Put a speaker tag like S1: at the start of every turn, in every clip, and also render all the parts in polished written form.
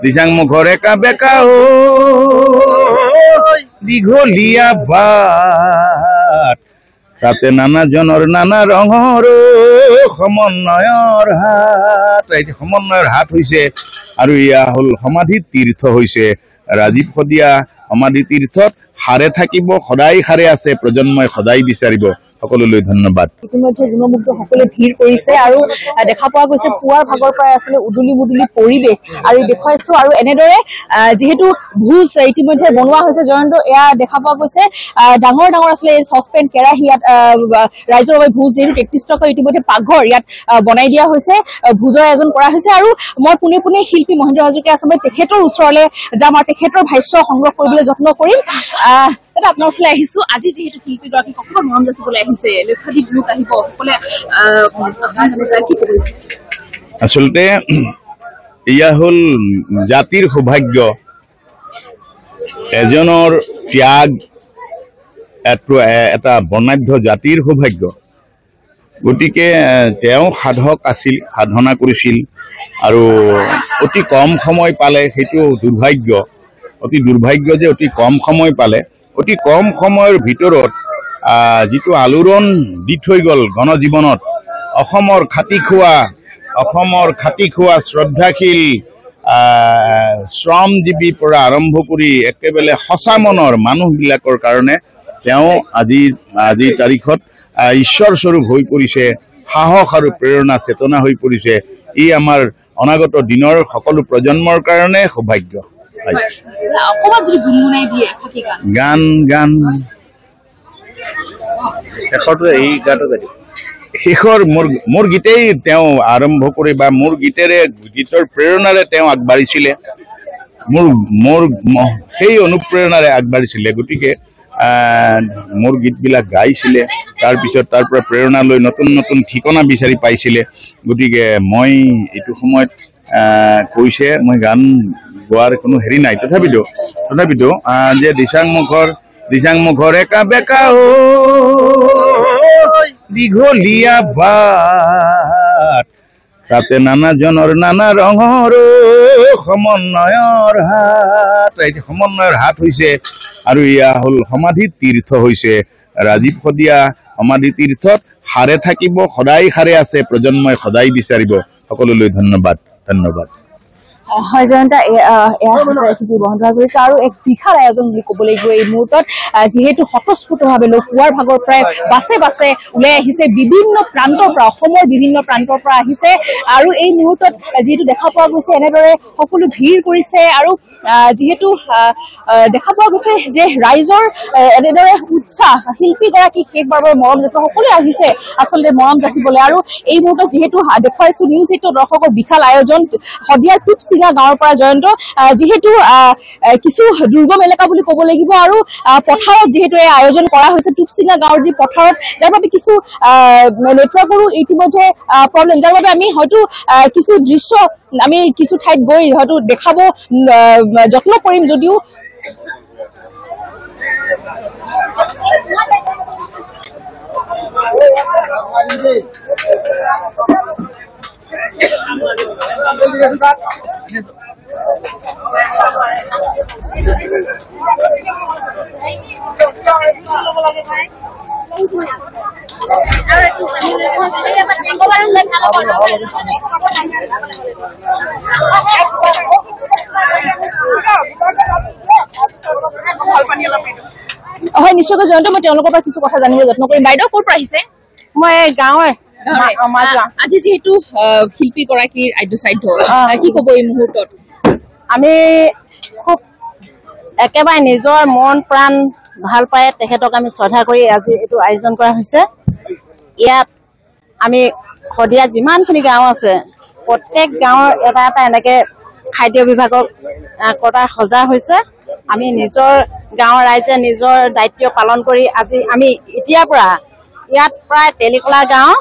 S1: দিচাং মুখৰ একা বেকা দীঘলীয়া বাট তাতে নানাজনৰ নানা ৰঙৰ সমন্বয়ৰ হাত সমন্বয়ৰ হাত হৈছে আৰু ইয়া হল সমাধি তীৰ্থ হৈছে ৰাজীৱ শদিয়া সমাধি তীৰ্থত হাৰে থাকিব সদায় হাৰে আছে প্ৰজন্মই সদায় বিচাৰিব সকলোলৈ ধন্যবাদ
S2: ইতিমধ্যে গুণমুগ্ধ সকলে ভিৰ কৰিছে আৰু দেখা পোৱা গৈছে পুৱাৰ ভাগৰ পৰা আসলে উদুলি মুদুলি পৰিৱেশ আৰু দেখুৱাইছো আৰু এনেদৰে যেহেতু ভোজ ইতিমধ্যে বনোৱা হৈছে জয়ন্ত এয়া দেখা পোৱা গৈছে ডাঙৰ ডাঙৰ আসলে সসপেন কেৰাহী ইয়াত ৰাইজৰ বাবে ভোজ যেহেতু 33 টকা ইতিমধ্যে পাকঘৰ ইয়াত বনাই দিয়া হৈছে ভোজৰ আয়োজন কৰা হৈছে আৰু মই পুনে পুনে শিল্পী মহেন্দ্ৰ হাজৰিকা আছে মই তেখেতৰ ওচৰলৈ যাম আৰু তেখেতৰ ভাষ্য সংগ্ৰহ কৰিবলৈ যত্ন কৰিম এটা আপোনাৰ ওচৰলৈ আহিছো আজি যেহেতু শিল্পী গৰাকী কখন মৰম যাচিবলৈ আহিছে লক্ষাধিক লোক আহিব সকলে কি কৰিব
S1: আসলতে ইয়া হল জাতিৰ সৌভাগ্য এজনৰ ত্যাগ এটা বৰ্ণাঢ্য জাতিৰ সৌভাগ্য গতিকে তেওঁ সাধক আছিল সাধনা কৰিছিল আৰু অতি কম সময় পালে সেইটো দুৰ্ভাগ্য অতি দুৰ্ভাগ্য যে অতি কম সময় পালে অতি কম সময়ৰ ভিতৰত যিটো আলোড়ন দি থৈ গল গণজীৱনত অসমৰ খাটি খোৱা শ্ৰদ্ধাশীল শ্ৰমজীৱী পৰা আৰম্ভ কৰি একেবাৰে সঁচা মনৰ মানুহবিলাকৰ কাৰণে তেওঁ আজিৰ তাৰিখত ঈশ্বৰ স্বৰূপ হৈ পৰিছে সাহস আৰু প্ৰেৰণা চেতনা হৈ পৰিছে ই আমাৰ অনাগত দিনৰ সকলো প্ৰজন্মৰ কাৰণে সৌভাগ্য গান গান শেষৰ মোৰ গীতেই তেওঁ আৰম্ভ কৰি বা মোৰ গীতৰ প্ৰেৰণাৰে তেওঁ আগবাঢ়িছিলে মোৰ সেই অনুপ্ৰেৰণাৰে আগবাঢ়িছিলে গতিকে মোৰ গীতবিলাক গাইছিলে তাৰপিছত তাৰ পৰা প্ৰেৰণা লৈ নতুন নতুন ঠিকনা বিচাৰি পাইছিলে গতিকে মই এইটো সময়ত কৈছে মই গান গোৱাৰ কোনো হেৰি নাই তথাপিতো যে দিচাং মুখৰ একা বেকা দীঘলীয়া বাট তাতে নানাজনৰ নানা ৰঙৰ সমন্বয়ৰ হাত হৈছে আৰু ইয়া হল সমাধি তীৰ্থ হৈছে ৰাজীৱ শদিয়া সমাধি তীৰ্থত হাৰে থাকিব সদায় হাৰে আছে প্ৰজন্মই সদায় বিচাৰিব সকলোলৈ ধন্যবাদ
S2: হয় জয়ন্ত মহেন্দ্ৰ হাজৰিকা আৰু এক বিশাল আয়োজন বুলি ক'ব লাগিব এই মুহূৰ্তত যিহেতু স্বতঃস্ফূৰ্তভাৱে লোক পুৱাৰ ভাগৰ পৰাই বাছে ওলাই আহিছে বিভিন্ন প্ৰান্তৰ পৰা অসমৰ বিভিন্ন প্ৰান্তৰ পৰা আহিছে আৰু এই মুহূৰ্তত যিহেতু দেখা পোৱা গৈছে এনেদৰে সকলো ভিৰ কৰিছে আৰু যিহেতু দেখা পোৱা গৈছে যে ৰাইজৰ এনেদৰে উৎসাহ শিল্পীগৰাকী শেষবাৰৰ মৰম যাচিব সকলোৱে আহিছে আচলতে মৰম যাচিবলৈ আৰু এই মুহূৰ্তত যিহেতু দেখুৱাইছো নিউজ 8 দৰ্শকৰ বিশাল আয়োজন শদিয়াৰ টুপচিঙা গাঁৱৰ পৰা জয়ন্ত যিহেতু কিছু দুৰ্গম এলেকা বুলি ক'ব লাগিব আৰু পথাৰত যিহেতু এই আয়োজন কৰা হৈছে টুপচিঙা গাঁৱৰ যি পথাৰত যাৰ বাবে কিছু নেটৱৰ্কৰো ইতিমধ্যে প্ৰব্লেম যাৰ বাবে আমি হয়তো কিছু দৃশ্য আমি কিছু ঠাইত গৈ হয়তো দেখাব যত্ন কৰিম যদিও হয় নিশ্চয়কৈ জয়ন্ত মই তেওঁলোকৰ পৰা কিছু কথা জানিবলৈ যত্ন কৰিম বাইদেউ ক'ৰ পৰা আহিছে
S3: মই গাঁৱৰ
S2: আজি যেহেতু শিল্পী গৰাকীৰ আদ্যশ্ৰাদ্ধ কি ক'ব এই মুহূৰ্তত
S3: আমি খুব একেবাৰে নিজৰ মন প্ৰাণ ভাল পাই তেখেতক আমি শ্ৰদ্ধা কৰি আজি এইটো আয়োজন কৰা হৈছে ইয়াত আমি শদিয়া যিমানখিনি গাঁও আছে প্ৰত্যেক গাঁৱৰ এটা এনেকৈ খাদ্য বিভাগক কটা সজা হৈছে আমি নিজৰ গাঁৱৰ ৰাইজে নিজৰ দায়িত্ব পালন কৰি আজি আমি এতিয়াৰ পৰা ইয়াত প্ৰায় তেলিকলা গাঁও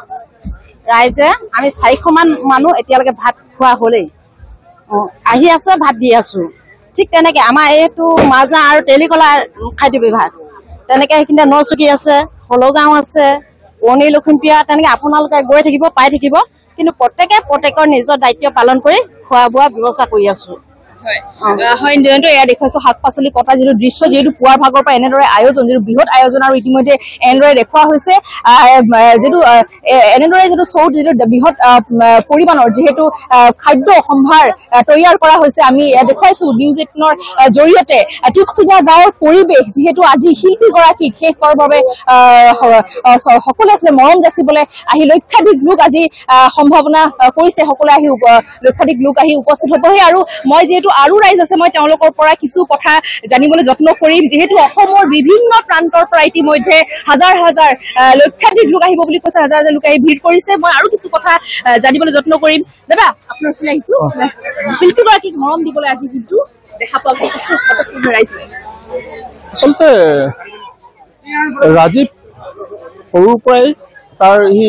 S3: ৰাইজে আমি 400 মান মানুহ এতিয়ালৈকে ভাত খোৱা হ'লেই আহি আছে ভাত দি আছো ঠিক তেনেকৈ আমাৰ এইটো মাজা আৰু তেলিকলা খাদ্য বিভাগ তেনেকৈ সেইখিনিতে নচুকী আছে হলগাঁও আছে অনি লখিমপিয়া তেনেকৈ আপোনালোকে গৈ থাকিব পাই থাকিব কিন্তু প্ৰত্যেকৰ নিজৰ দায়িত্ব পালন কৰি খোৱা বোৱা ব্যৱস্থা কৰি আছো
S2: হয় জয়ন্ত এয়া দেখুৱাইছো শাক পাচলি কটা যিটো দৃশ্য যিহেতু পুৱাৰ ভাগৰ পৰা এনেদৰে আয়োজন যিটো বৃহৎ আয়োজন আৰু ইতিমধ্যে এনেদৰে দেখুওৱা হৈছে যিটো এনেদৰে যিটো চৌত যিটো বৃহৎ পৰিমাণৰ যিহেতু খাদ্য সম্ভাৰ তৈয়াৰ কৰা হৈছে আমি দেখুৱাইছো নিউজ 18ৰ জৰিয়তে টুপচিঙা গাঁৱৰ পৰিৱেশ যিহেতু আজি শিল্পীগৰাকীক শেষৰ বাবে সকলোৱে আছিলে মৰম যাচিবলৈ আহি লক্ষাধিক লোক আজি সম্ভাৱনা কৰিছে সকলোৱে আহি লক্ষাধিক লোক আহি উপস্থিত হ'বহি আৰু মই যিহেতু আৰু ৰাইজ আছে মই তেওঁলোকৰ পৰা কিছু কথা জানিবলৈ যত্ন কৰিম যিহেতু অসমৰ বিভিন্ন প্ৰান্তৰ পৰা ইতিমধ্যে হাজাৰ হাজাৰ লক্ষাধিক লোক আহিব বুলি কৈছে হাজাৰ হাজাৰ লোক আহি ভিৰ কৰিছে মই আৰু কিছু কথা জানিবলৈ যত্ন কৰিম দাদা আপোনাৰ ওচৰলৈ আহিছো শিল্পীগৰাকীক মৰম দিবলৈ আজি কিন্তু দেখা পোৱা গৈছে
S4: আচলতে ৰাজীৱ সৰুৰ পৰাই তাৰ সি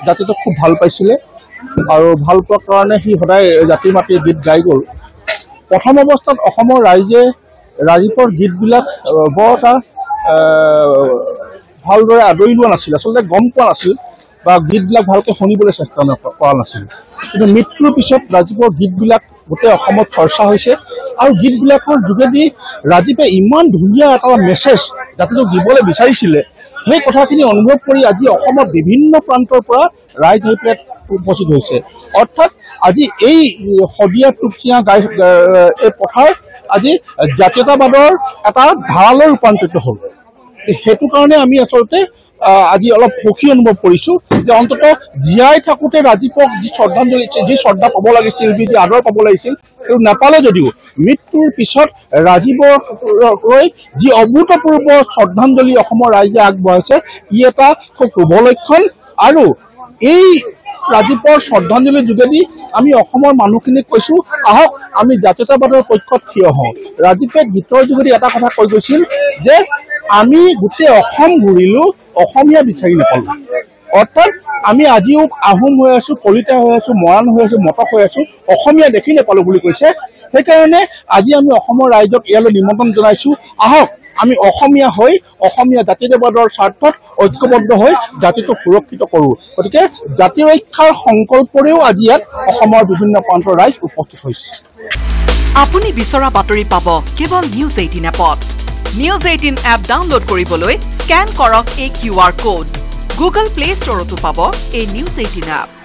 S4: জাতিটোক খুব ভাল পাইছিলে আৰু ভাল পোৱাৰ কাৰণে সি সদায় জাতি মাতি গীত গাই গ'ল প্ৰথম অৱস্থাত অসমৰ ৰাইজে ৰাজীৱৰ গীতবিলাক বৰ এটা ভালদৰে আদৰি লোৱা নাছিল আচলতে গম পোৱা নাছিল বা গীতবিলাক ভালকৈ শুনিবলৈ চেষ্টা কৰা নাছিল কিন্তু মৃত্যুৰ পিছত ৰাজীৱৰ গীতবিলাক গোটেই অসমত চৰ্চা হৈছে আৰু গীতবিলাকৰ যোগেদি ৰাজীৱে ইমান ধুনীয়া এটা মেছেজ জাতিটোক দিবলৈ বিচাৰিছিলে সেই কথাখিনি অনুভৱ কৰি আজি অসমৰ বিভিন্ন প্ৰান্তৰ পৰা ৰাইজ আহি পেলাই উপস্থিত হৈছে অৰ্থাৎ আজি এই শদিয়া টুপচিঙা এই পথাৰ আজি জাতীয়তাবাদৰ এটা ধাৰালৈ ৰূপান্তৰিত হ'ল সেইটো কাৰণে আমি আচলতে আজি অলপ সুখী অনুভৱ কৰিছো যে অন্তত জীয়াই থাকোঁতে ৰাজীৱক যি শ্ৰদ্ধাঞ্জলি যি শ্ৰদ্ধা পাব লাগিছিল যি আদৰ পাব লাগিছিল সেইটো নাপালে যদিও মৃত্যুৰ পিছত ৰাজীৱলৈ যি অভূতপূৰ্ব শ্ৰদ্ধাঞ্জলি অসমৰ ৰাইজে আগবঢ়াইছে ই এটা খুব শুভ লক্ষণ আৰু এই ৰাজীৱৰ শ্ৰদ্ধাঞ্জলিৰ যোগেদি আমি অসমৰ মানুহখিনিক কৈছো আহক আমি জাতীয়তাবাদৰ পক্ষত থিয় হওঁ ৰাজীৱে গীতৰ যোগেদি এটা কথা কৈ গৈছিল যে আমি গোটেই অসম ঘূৰিলো অসমীয়া বিচাৰি নাপালো অৰ্থাৎ আমি আজিও আহোম হৈ আছো কলিতা হৈ আছো মৰাণ হৈ আছো মটক হৈ আছো অসমীয়া দেখি নাপালো বুলি কৈছে সেইকাৰণে আজি আমি অসমৰ ৰাইজক ইয়ালৈ নিমন্ত্ৰণ জনাইছো আহক আমি অসমীয়া হৈ অসমীয়া জাতীয়তাবাদৰ স্বাৰ্থত ঐক্যবদ্ধ হৈ জাতিটোক সুৰক্ষিত কৰোঁ গতিকে জাতি ৰক্ষাৰ সংকল্পৰেও আজি ইয়াত অসমৰ বিভিন্ন প্ৰান্তৰ ৰাইজ উপস্থিত হৈছে
S5: আপুনি বিচৰা বাতৰি পাব কেৱল নিউজ 18 এপত নিউজ 18 এপ ডাউনলোড কৰিবলৈ স্ক্যান কৰক এই QR কোড গুগল প্লে ষ্টৰতো পাব এই নিউজ 18 এপ